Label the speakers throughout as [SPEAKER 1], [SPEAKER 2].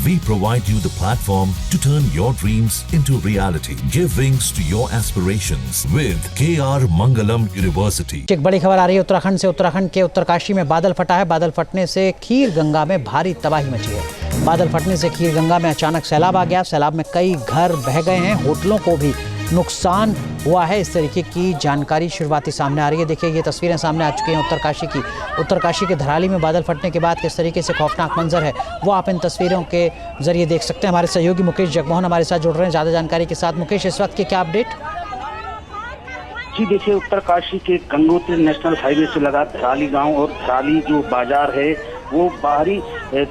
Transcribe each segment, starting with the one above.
[SPEAKER 1] We provide you the platform to turn your dreams into reality. Give wings to your aspirations with KR Mangalam University.
[SPEAKER 2] एक बड़ी खबर आ रही है उत्तराखंड से। उत्तराखंड के उत्तरकाशी में बादल फटा है। बादल फटने से खीर गंगा में भारी तबाही मची है। बादल फटने से खीर गंगा में अचानक सैलाब आ गया। सैलाब में कई घर बह गए हैं, होटलों को भी नुकसान हुआ है। इस तरीके की जानकारी शुरुआती सामने आ रही है। देखिए, ये तस्वीरें सामने आ चुकी हैं उत्तरकाशी की। उत्तरकाशी के धराली में बादल फटने के बाद किस तरीके से खौफनाक मंजर है वो आप इन तस्वीरों के जरिए देख सकते हैं। हमारे सहयोगी मुकेश जगमोहन हमारे साथ जुड़ रहे हैं ज़्यादा जानकारी के साथ। मुकेश, इस वक्त की क्या अपडेट?
[SPEAKER 3] जी देखिए, उत्तरकाशी के गंगोत्री नेशनल हाईवे से लगा धराली गांव और धराली जो बाजार है वो बाहरी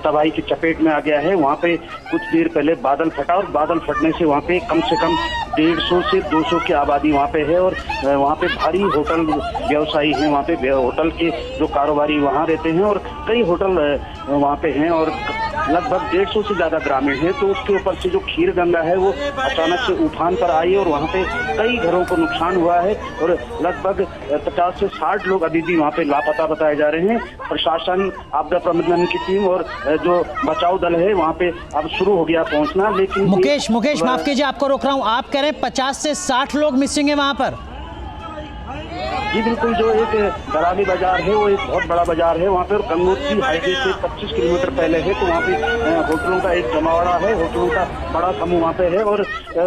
[SPEAKER 3] तबाही की चपेट में आ गया है। वहाँ पे कुछ देर पहले बादल फटा और बादल फटने से वहाँ पे कम से कम 150 से 200 की आबादी वहाँ पे है और वहाँ पे भारी होटल व्यवसायी हैं। वहाँ पे होटल के जो कारोबारी वहाँ रहते हैं और कई होटल वहाँ पे हैं और लगभग 150 से ज़्यादा ग्रामीण हैं। तो उसके ऊपर से जो खीर गंगा है वो अचानक से उफान पर आई और वहाँ पे कई घरों को नुकसान हुआ है और लगभग 50 से 60 लोग अभी भी वहाँ पे लापता बताए जा रहे हैं। प्रशासन, आपदा प्रबंधन की टीम और जो बचाव दल है वहाँ पे अब शुरू हो गया पहुँचना। लेकिन
[SPEAKER 2] मुकेश माफ कीजिए, आपको रोक रहा हूँ। आप कह रहे हैं 50 से 60 लोग मिसिंग है वहाँ पर?
[SPEAKER 3] जी बिल्कुल, जो एक धराली बाजार है वो एक बहुत बड़ा बाजार है। वहाँ पे गंगोत्री हाईवे से 25 किलोमीटर पहले है। तो वहाँ पे होटलों का एक जमावड़ा है, होटलों का बड़ा समूह वहाँ पे है और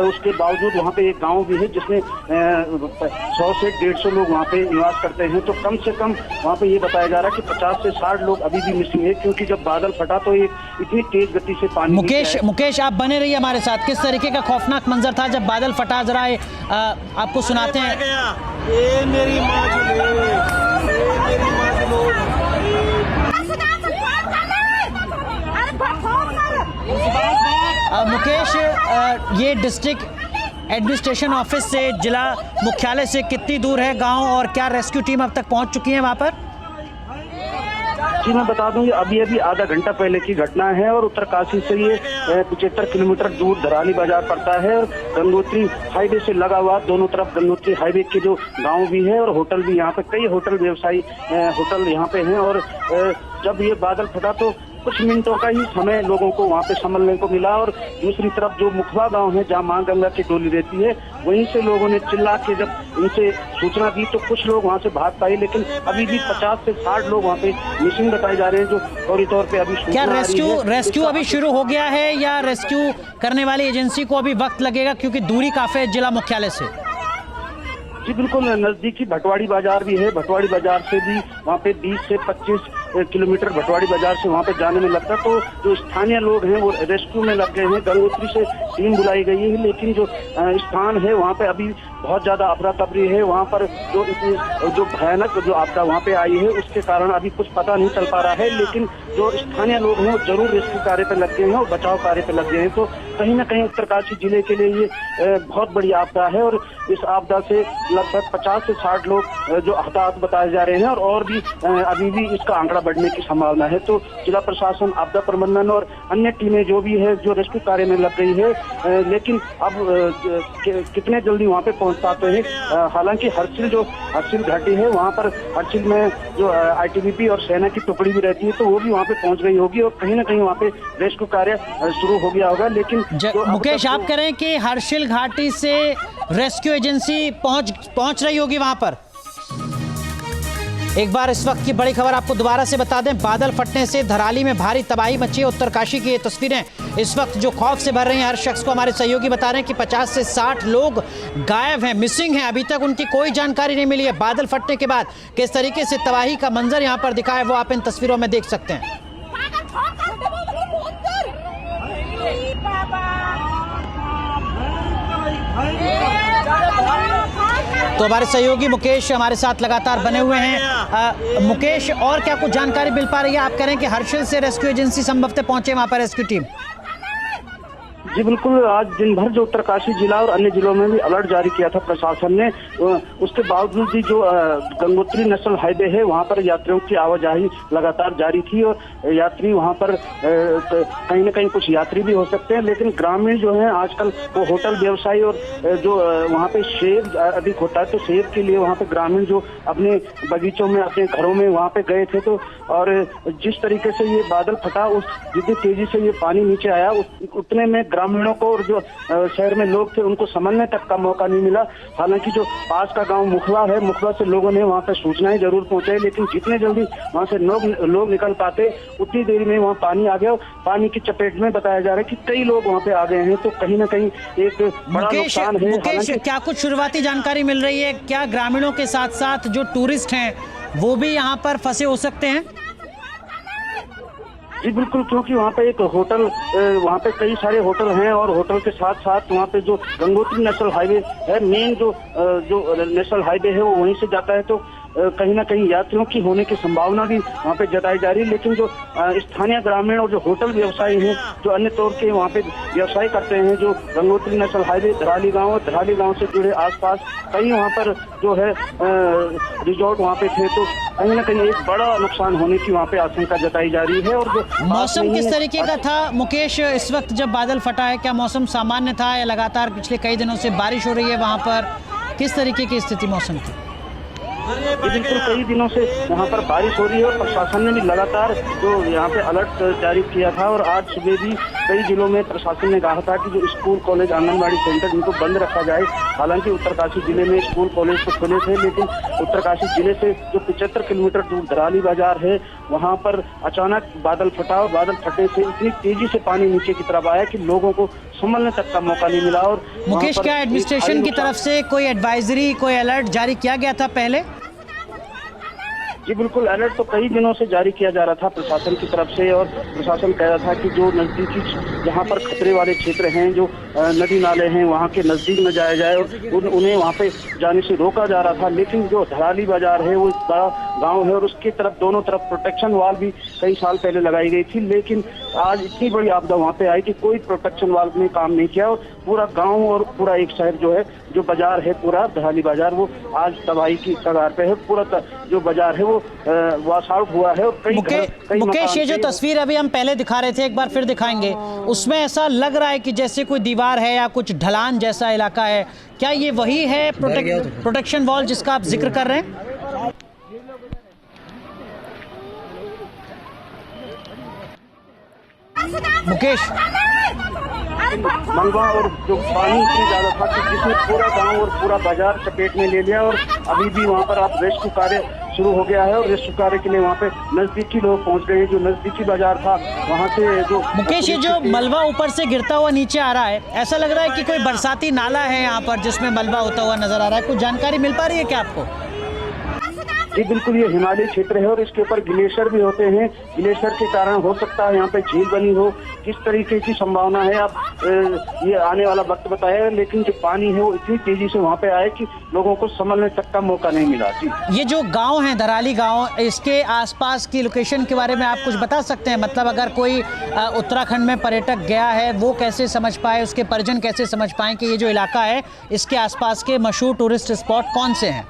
[SPEAKER 3] उसके बावजूद वहाँ पे एक गांव भी है जिसमें 100 से 150 लोग वहाँ पे निवास करते हैं। तो कम से कम वहाँ पे ये बताया जा रहा है कि 50 से 60 लोग अभी भी मिसिंग है, क्योंकि जब बादल फटा तो एक इतनी तेज गति से पानी।
[SPEAKER 2] मुकेश आप बने रहिए हमारे साथ। किस तरीके का खौफनाक मंजर था जब बादल फटा, जरा आपको सुनाते हैं।
[SPEAKER 4] मेरी माँ
[SPEAKER 2] मुकेश, ये डिस्ट्रिक्ट एडमिनिस्ट्रेशन ऑफिस से, जिला मुख्यालय से कितनी दूर है गांव और क्या रेस्क्यू टीम अब तक पहुंच चुकी है वहां पर?
[SPEAKER 3] जी मैं बता दूं, अभी आधा घंटा पहले की घटना है और उत्तरकाशी से ये 75 किलोमीटर दूर धराली बाजार पड़ता है और गंगोत्री हाईवे से लगा हुआ दोनों तरफ गंगोत्री हाईवे के जो गांव भी है और होटल भी, यहाँ पे कई होटल व्यवसायी होटल यहाँ पे हैं। और जब ये बादल फटा तो कुछ मिनटों का ही समय लोगों को वहाँ पे संभलने को मिला और दूसरी तरफ जो मुखवा गांव है जहाँ मां गंगा की डोली रहती है, वहीं से लोगों ने चिल्ला के जब उनसे सूचना दी तो कुछ लोग वहाँ से भाग पाए। लेकिन अभी भी 50 से 60 लोग वहाँ पे मिसिंग बताए जा रहे हैं। जो फौरी तौर पे अभी
[SPEAKER 2] क्या रेस्क्यू अभी शुरू हो गया है या रेस्क्यू करने वाली एजेंसी को अभी वक्त लगेगा, क्योंकि दूरी काफी है जिला मुख्यालय से?
[SPEAKER 3] जी बिल्कुल, नजदीकी भटवाड़ी बाजार भी है। भटवाड़ी बाजार से भी वहाँ पे 20 से 25 किलोमीटर भटवाड़ी बाजार से वहाँ पे जाने में लगता है। तो जो स्थानीय लोग हैं वो रेस्क्यू में लग गए हैं। गंगोत्री से टीम बुलाई गई है, लेकिन जो स्थान है वहाँ पे अभी बहुत ज्यादा अफरा तफरी है। वहाँ पर जो भयानक जो आपदा वहाँ पे आई है उसके कारण अभी कुछ पता नहीं चल पा रहा है। लेकिन जो स्थानीय लोग हैं वो जरूर रेस्क्यू कार्य पे लग गए हैं और बचाव कार्य पे लग गए हैं। तो कहीं ना कहीं उत्तरकाशी जिले के लिए ये बहुत बड़ी आपदा है और इस आपदा से लगभग 50 से 60 लोग जो हताहत बताए जा रहे हैं और भी अभी भी इसका आंकड़ा बढ़ने की संभावना है। तो जिला प्रशासन, आपदा प्रबंधन और अन्य टीमें जो भी है जो रेस्क्यू कार्य में लग गई है। लेकिन अब कितने जल्दी वहाँ पे पहुँच पाते हैं। हालांकि हर्षिल घाटी है, वहाँ पर हर्षिल में जो ITBP और सेना की टुकड़ी भी रहती है तो वो भी वहाँ पे पहुँच गई होगी और कहीं ना कहीं वहाँ पे रेस्क्यू कार्य शुरू हो गया होगा। लेकिन
[SPEAKER 2] मुकेश, आप कह रहे हैं कि हर्षिल घाटी से रेस्क्यू एजेंसी पहुंच रही होगी वहां पर। एक बार इस वक्त की बड़ी खबर आपको दोबारा से बता दें। बादल फटने से धराली में भारी तबाही मची है। उत्तरकाशी की ये तस्वीरें इस वक्त जो खौफ से भर रही हैं हर शख्स को। हमारे सहयोगी बता रहे हैं कि 50 से 60 लोग गायब हैं, मिसिंग हैं। अभी तक उनकी कोई जानकारी नहीं मिली है। बादल फटने के बाद किस तरीके से तबाही का मंजर यहाँ पर दिखा है वो आप इन तस्वीरों में देख सकते हैं। तो हमारे सहयोगी मुकेश हमारे साथ लगातार बने हुए हैं। मुकेश, और क्या कुछ जानकारी मिल पा रही है? आप कह रहे हैं कि हर्षिल से रेस्क्यू एजेंसी संभवतः पहुंचे वहां पर रेस्क्यू टीम।
[SPEAKER 3] जी बिल्कुल, आज दिन भर जो उत्तरकाशी जिला और अन्य जिलों में भी अलर्ट जारी किया था प्रशासन ने। उसके बावजूद भी जो गंगोत्री नेशनल हाईवे है वहां पर यात्रियों की आवाजाही लगातार जारी थी और यात्री वहां पर कहीं न कहीं कुछ यात्री भी हो सकते हैं, लेकिन ग्रामीण जो है आजकल वो होटल व्यवसायी और जो वहां पे सेब अधिक होता है तो सेब के लिए वहां पे ग्रामीण जो अपने बगीचों में अपने घरों में वहां पे गए थे। तो और जिस तरीके से ये बादल फटा, उस जितनी तेजी से ये पानी नीचे आया उतने में ग्रामीणों को और जो शहर में लोग थे उनको संभलने तक का मौका नहीं मिला। हालांकि जो पास का गांव मुखला है, मुखला से लोगों ने वहां पर सूचनाएं जरूर पहुंचाई, लेकिन जितने जल्दी वहां से लोग निकल पाते उतनी देर में वहां पानी आ गया। पानी की चपेट में बताया जा रहा है कि कई लोग वहां पे आ गए हैं, तो कहीं ना कहीं एक बड़ा नुकसान है।
[SPEAKER 2] मुकेश, क्या कुछ शुरुआती जानकारी मिल रही है? क्या ग्रामीणों के साथ साथ जो टूरिस्ट हैं वो भी यहाँ पर फंसे हो सकते हैं?
[SPEAKER 3] जी बिल्कुल, क्योंकि वहाँ पे एक होटल, वहाँ पे कई सारे होटल हैं और होटल के साथ साथ वहाँ पे जो गंगोत्री नेशनल हाईवे है, मेन जो नेशनल हाईवे है वो वहीं से जाता है। तो कहीं ना कहीं यात्रियों की होने की संभावना भी वहाँ पे जताई जा रही है, लेकिन जो स्थानीय ग्रामीण और जो होटल व्यवसायी हैं जो अन्य तौर के वहाँ पे व्यवसाय करते हैं, जो गंगोत्री नेशनल हाईवे धराली गांव से जुड़े आसपास कई वहाँ पर जो है रिजॉर्ट वहाँ पे थे, तो कहीं ना कहीं एक बड़ा नुकसान होने की वहाँ पे आशंका जताई जा रही है। और जो
[SPEAKER 2] मौसम किस तरीके का था मुकेश इस वक्त जब बादल फटा है? क्या मौसम सामान्य था या लगातार पिछले कई दिनों से बारिश हो रही है वहाँ पर? किस तरीके की स्थिति मौसम की?
[SPEAKER 3] बिल्कुल, कई दिनों से यहाँ पर बारिश हो रही है और प्रशासन ने भी लगातार जो यहाँ पे अलर्ट जारी किया था। और आज सुबह भी कई जिलों में प्रशासन ने कहा था कि जो स्कूल, कॉलेज, आंगनबाड़ी सेंटर इनको बंद रखा जाए। हालांकि उत्तरकाशी जिले में स्कूल, कॉलेज तो खुले थे, लेकिन उत्तरकाशी जिले से जो 75 किलोमीटर दूर धराली बाजार है वहाँ पर अचानक बादल फटा और बादल फटने से इतनी तेजी से पानी नीचे की तरफ आया कि लोगों को संभलने तक का मौका नहीं मिला। और
[SPEAKER 2] मुकेश, क्या एडमिनिस्ट्रेशन की तरफ से कोई एडवाइजरी, कोई अलर्ट जारी किया गया था पहले?
[SPEAKER 3] जी बिल्कुल, अलर्ट तो कई दिनों से जारी किया जा रहा था प्रशासन की तरफ से, और प्रशासन कह रहा था कि जो नजदीकी जहां पर खतरे वाले क्षेत्र हैं, जो नदी नाले हैं, वहां के नजदीक न जाया जाए और उन्हें वहां पे जाने से रोका जा रहा था। लेकिन जो धराली बाजार है वो बड़ा गांव है और उसकी तरफ दोनों तरफ प्रोटेक्शन वॉल भी कई साल पहले लगाई गई थी, लेकिन आज इतनी बड़ी आपदा वहां पे आई कि कोई प्रोटेक्शन वॉल ने काम नहीं किया और पूरा गाँव और पूरा एक शहर जो है, जो बाजार है पूरा धराली बाजार, वो आज तबाही की कगार पे है। पूरा जो बाजार है वो वॉश आउट हुआ है। और
[SPEAKER 2] मुकेश, ये जो तस्वीर अभी हम पहले दिखा रहे थे, एक बार फिर दिखाएंगे, उसमें ऐसा लग रहा है कि जैसे कोई दीवार है या कुछ ढलान जैसा इलाका है। क्या ये वही है प्रोटेक्शन वॉल जिसका आप जिक्र कर रहे हैं? मुकेश,
[SPEAKER 3] मलबा और जो पानी इतनी ज्यादा था कि जिसने पूरा गांव और पूरा बाजार चपेट में ले लिया और अभी भी वहां पर आप रेस्क्यू कार्य शुरू हो गया है और रेस्क्यू कार्य के लिए वहां पे नजदीकी लोग पहुंच गए हैं। जो नजदीकी बाजार था वहां से जो
[SPEAKER 2] मुकेश, ये जो मलबा ऊपर से गिरता हुआ नीचे आ रहा है, ऐसा लग रहा है कि कोई बरसाती नाला है यहाँ पर जिसमें मलबा होता हुआ नजर आ रहा है। कुछ जानकारी मिल पा रही है क्या आपको?
[SPEAKER 3] जी बिल्कुल, ये हिमालय क्षेत्र है और इसके ऊपर ग्लेशियर भी होते हैं। ग्लेशियर के कारण हो सकता है यहाँ पे झील बनी हो, किस तरीके की संभावना है आप ये आने वाला वक्त बताएगा, लेकिन जो पानी है वो इतनी तेजी से वहाँ पे आए कि लोगों को संभलने तक का मौका नहीं मिला। जी,
[SPEAKER 2] ये जो गांव है धराली गांव, इसके आसपास की लोकेशन के बारे में आप कुछ बता सकते हैं? मतलब अगर कोई उत्तराखंड में पर्यटक गया है वो कैसे समझ पाए, उसके परिजन कैसे समझ पाए कि ये जो इलाका है इसके आसपास के मशहूर टूरिस्ट स्पॉट कौन से हैं?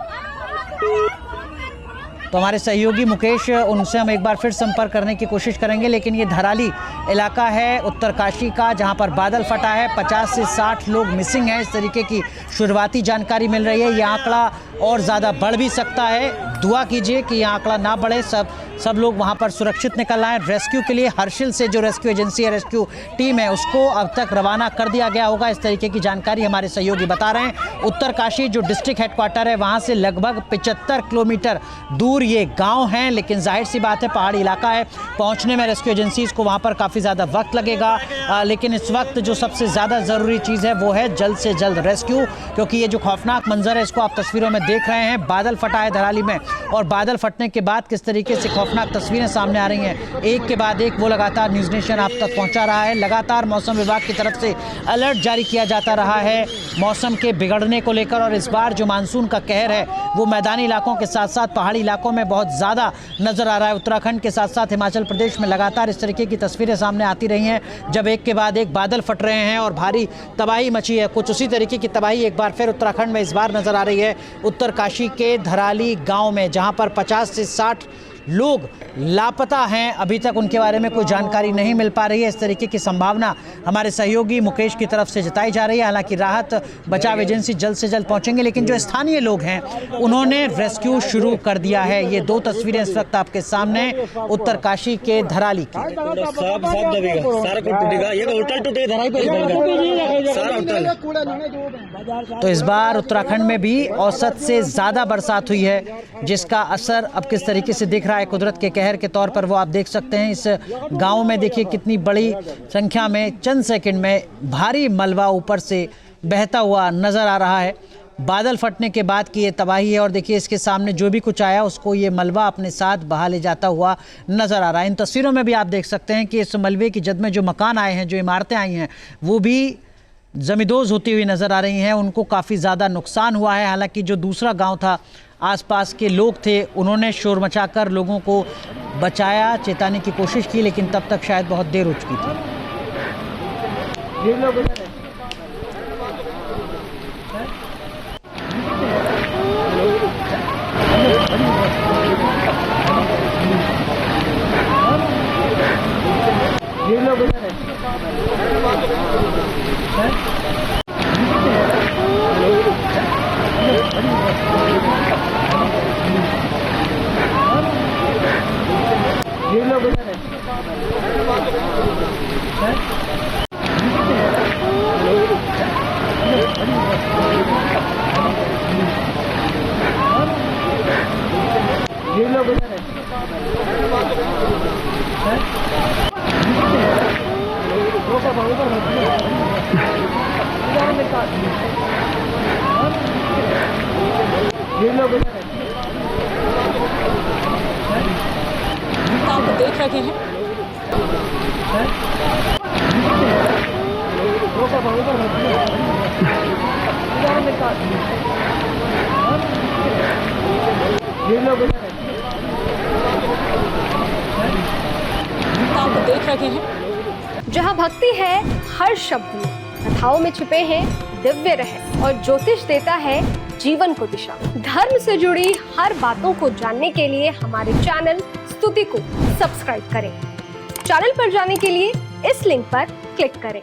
[SPEAKER 2] तो हमारे सहयोगी मुकेश, उनसे हम एक बार फिर संपर्क करने की कोशिश करेंगे। लेकिन ये धराली इलाका है उत्तरकाशी का जहां पर बादल फटा है, 50 से 60 लोग मिसिंग हैं, इस तरीके की शुरुआती जानकारी मिल रही है। ये आंकड़ा और ज़्यादा बढ़ भी सकता है। दुआ कीजिए कि ये आंकड़ा ना बढ़े, सब लोग वहां पर सुरक्षित निकल आए। रेस्क्यू के लिए हर्षिल से जो रेस्क्यू एजेंसी है, रेस्क्यू टीम है, उसको अब तक रवाना कर दिया गया होगा, इस तरीके की जानकारी हमारे सहयोगी बता रहे हैं। उत्तरकाशी जो डिस्ट्रिक्ट हेडक्वार्टर है वहाँ से लगभग 75 किलोमीटर दूर ये गांव हैं, लेकिन जाहिर सी बात है पहाड़ी इलाका है, पहुंचने में रेस्क्यू एजेंसीज को वहां पर काफ़ी ज़्यादा वक्त लगेगा। लेकिन इस वक्त जो सबसे ज़्यादा ज़रूरी चीज़ है वो है जल्द से जल्द रेस्क्यू, क्योंकि ये जो खौफनाक मंजर है इसको आप तस्वीरों में देख रहे हैं। बादल फटा है धराली में और बादल फटने के बाद किस तरीके से खौफनाक तस्वीरें सामने आ रही हैं। एक के बाद एक वो लगातार न्यूज़ नेशन आप तक पहुंचा रहा है। लगातार मौसम विभाग की तरफ से अलर्ट जारी किया जाता रहा है मौसम के बिगड़ने को लेकर, और इस बार जो मानसून का कहर है वो मैदानी इलाकों के साथ साथ पहाड़ी इलाकों में बहुत ज़्यादा नज़र आ रहा है। उत्तराखंड के साथ साथ हिमाचल प्रदेश में लगातार इस तरीके की तस्वीरें सामने आती रही हैं, जब एक के बाद एक बादल फट रहे हैं और भारी तबाही मची है। कुछ उसी तरीके की तबाही एक बार फिर उत्तराखंड में इस बार नज़र आ रही है। उत्तरकाशी के धराली गाँव में, जहाँ पर 50 से 60 लोग लापता हैं, अभी तक उनके बारे में कोई जानकारी नहीं मिल पा रही है। इस तरीके की संभावना हमारे सहयोगी मुकेश की तरफ से जताई जा रही है। हालांकि राहत बचाव एजेंसी जल्द से जल्द पहुंचेंगे, लेकिन जो स्थानीय लोग हैं उन्होंने रेस्क्यू शुरू कर दिया है। ये 2 तस्वीरें इस वक्त आपके सामने उत्तरकाशी के धराली की। तो इस बार उत्तराखंड में भी औसत से ज्यादा बरसात हुई है, जिसका असर अब किस तरीके से दिख रहा है कुदरत के कहर के तौर पर वो आप देख सकते हैं। इस गांव में देखिए कितनी बड़ी संख्या में चंद सेकंड में भारी मलबा ऊपर से बहता हुआ नजर आ रहा है। बादल फटने के बाद की ये तबाही है, और देखिए इसके सामने जो भी कुछ आया उसको ये मलबा अपने साथ बहा ले जाता हुआ नजर आ रहा है। इन तस्वीरों में भी आप देख सकते हैं कि इस मलबे की जद में जो मकान आए हैं, जो इमारतें आई हैं, वो भी जमींदोज होती हुई नजर आ रही हैं। उनको काफ़ी ज़्यादा नुकसान हुआ है। हालांकि जो दूसरा गांव था, आसपास के लोग थे, उन्होंने शोर मचाकर लोगों को बचाया, चेताने की कोशिश की, लेकिन तब तक शायद बहुत देर हो चुकी थी।
[SPEAKER 4] आप देख रहे हैं आप देख रहे हैं
[SPEAKER 5] जहाँ भक्ति है हर शब्द में, कथाओं में छुपे हैं दिव्य रहस्य, और ज्योतिष देता है जीवन को दिशा। धर्म से जुड़ी हर बातों को जानने के लिए हमारे चैनल स्तुति को सब्सक्राइब करें। चैनल पर जाने के लिए इस लिंक पर क्लिक करें।